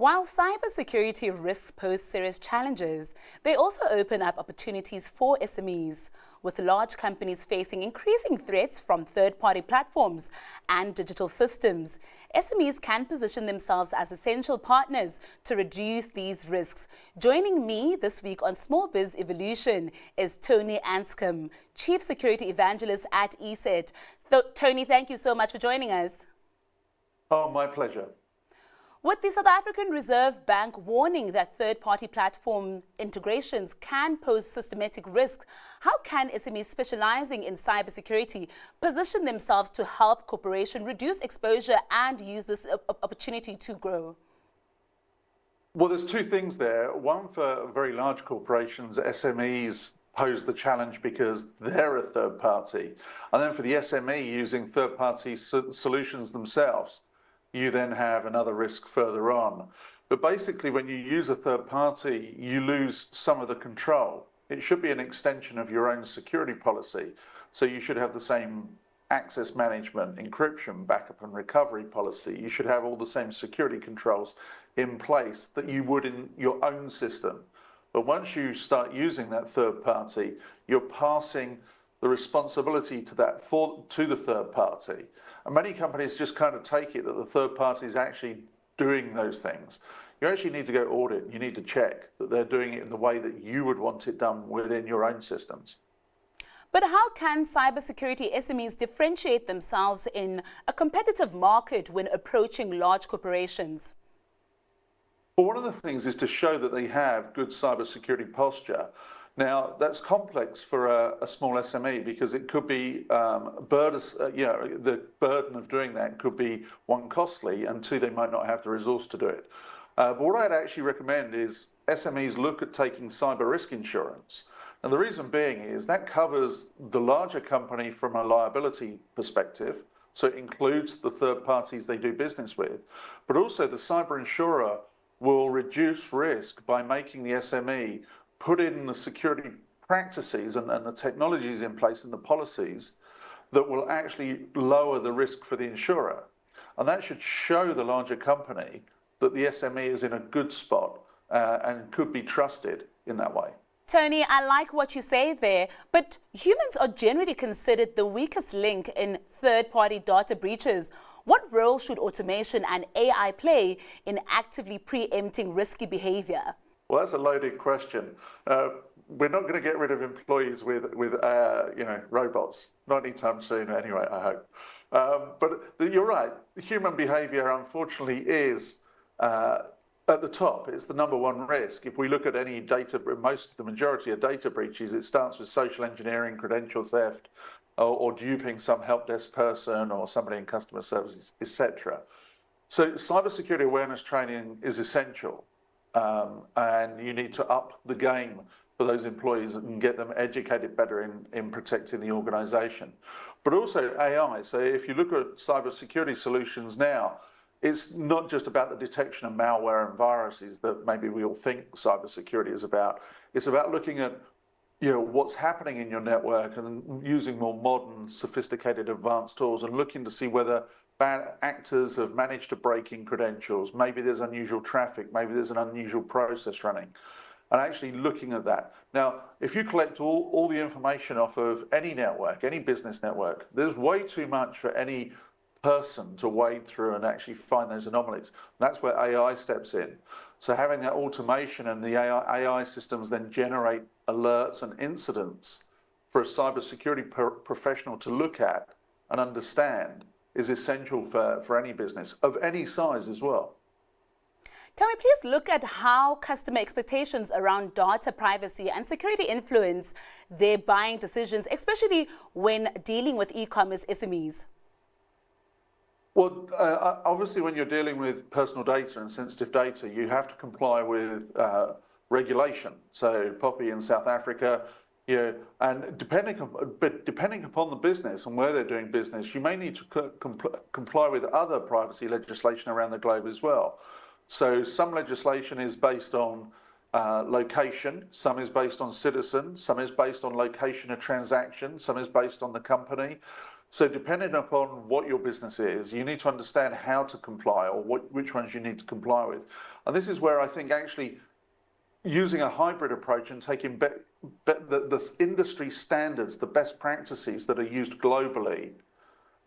While cybersecurity risks pose serious challenges, they also open up opportunities for SMEs, with large companies facing increasing threats from third-party platforms and digital systems. SMEs can position themselves as essential partners to reduce these risks. Joining me this week on Small Biz Evolution is Tony Anscombe, Chief Security Evangelist at ESET. Tony, thank you so much for joining us. Oh, my pleasure. With the South African Reserve Bank warning that third-party platform integrations can pose systematic risks, how can SMEs specializing in cybersecurity position themselves to help corporations reduce exposure and use this opportunity to grow? Well, there's two things there. One, for very large corporations, SMEs pose the challenge because they're a third party. And then for the SME using third-party solutions themselves, you then have another risk further on. But basically, when you use a third party, you lose some of the control. It should be an extension of your own security policy. So you should have the same access management, encryption, backup and recovery policy. You should have all the same security controls in place that you would in your own system. But once you start using that third party, you're passing the responsibility to the third party. And many companies just kind of take it that the third party is actually doing those things. You actually need to go audit. You need to check that they're doing it in the way that you would want it done within your own systems. But how can cybersecurity SMEs differentiate themselves in a competitive market when approaching large corporations? Well, one of the things is to show that they have good cybersecurity posture. Now, that's complex for a small SME because it could be the burden of doing that could be, one, costly, and two, they might not have the resource to do it. But what I'd actually recommend is SMEs look at taking cyber risk insurance. And the reason being is that covers the larger company from a liability perspective, so it includes the third parties they do business with, but also the cyber insurer will reduce risk by making the SME put in the security practices and the technologies in place and the policies that will actually lower the risk for the insurer. And that should show the larger company that the SME is in a good spot and could be trusted in that way. Tony, I like what you say there, but humans are generally considered the weakest link in third-party data breaches. What role should automation and AI play in actively preempting risky behavior? Well, that's a loaded question. We're not going to get rid of employees with robots. Not anytime soon, anyway, I hope. But you're right. Human behaviour, unfortunately, is at the top. It's the number one risk. If we look at any data, the majority of data breaches, it starts with social engineering, credential theft, or duping some help desk person or somebody in customer services, etc. So cybersecurity awareness training is essential. And you need to up the game for those employees and get them educated better in protecting the organisation. But also AI. So if you look at cybersecurity solutions now, it's not just about the detection of malware and viruses that maybe we all think cybersecurity is about. It's about looking at what's happening in your network and using more modern, sophisticated, advanced tools and looking to see whether bad actors have managed to break in credentials. Maybe there's unusual traffic, maybe there's an unusual process running, and actually looking at that. Now, if you collect all the information off of any network, any business network, there's way too much for any person to wade through and actually find those anomalies. That's where AI steps in. So having that automation and the AI systems then generate alerts and incidents for a cybersecurity professional to look at and understand is essential for any business of any size as well. Can we please look at how customer expectations around data privacy and security influence their buying decisions, especially when dealing with e-commerce SMEs? Well, obviously when you're dealing with personal data and sensitive data, you have to comply with regulation. So Poppy in South Africa, and depending upon the business and where they're doing business, you may need to comply with other privacy legislation around the globe as well. So some legislation is based on location, some is based on citizen, some is based on location of transaction, some is based on the company. So depending upon what your business is, you need to understand how to comply or which ones you need to comply with. And this is where I think actually using a hybrid approach and taking the industry standards, the best practices that are used globally,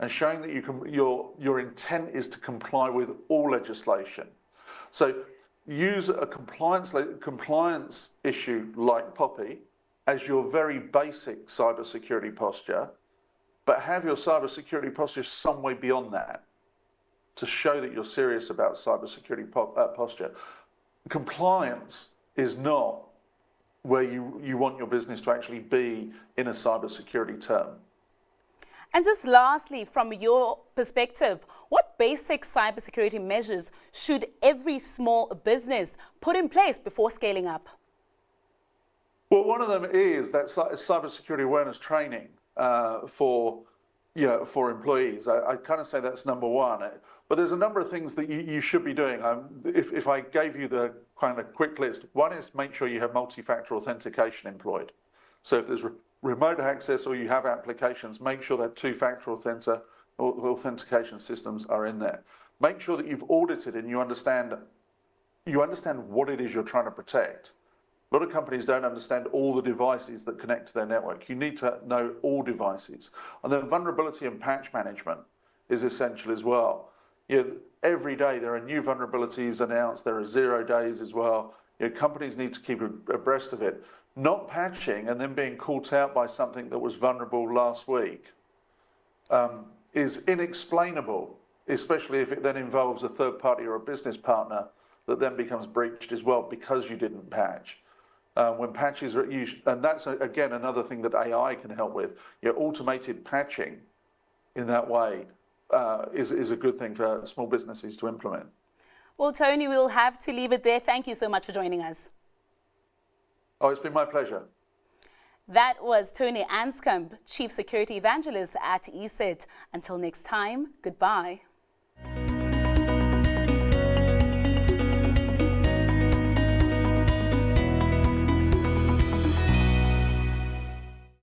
and showing that your intent is to comply with all legislation. So use a compliance issue like POPI as your very basic cybersecurity posture, but have your cybersecurity posture some way beyond that to show that you're serious about cybersecurity posture. Compliance is not where you want your business to actually be in a cybersecurity term. And just lastly, from your perspective, what basic cybersecurity measures should every small business put in place before scaling up? Well, one of them is that cybersecurity awareness training for employees. I kind of say that's number one. But there's a number of things that you should be doing. If I gave you the kind of quick list, one is make sure you have multi-factor authentication employed. So if there's remote access or you have applications, make sure that two-factor authentication systems are in there. Make sure that you've audited and you understand what it is you're trying to protect. A lot of companies don't understand all the devices that connect to their network. You need to know all devices. And then vulnerability and patch management is essential as well. Every day there are new vulnerabilities announced. There are 0 days as well. Companies need to keep abreast of it. Not patching and then being caught out by something that was vulnerable last week is inexplainable, especially if it then involves a third party or a business partner that then becomes breached as well because you didn't patch. When patches are used, and that's again another thing that AI can help with. Automated patching in that way is a good thing for small businesses to implement. Well, Tony, we'll have to leave it there. Thank you so much for joining us. Oh, it's been my pleasure. That was Tony Anscombe, Chief Security Evangelist at ESET. Until next time, goodbye.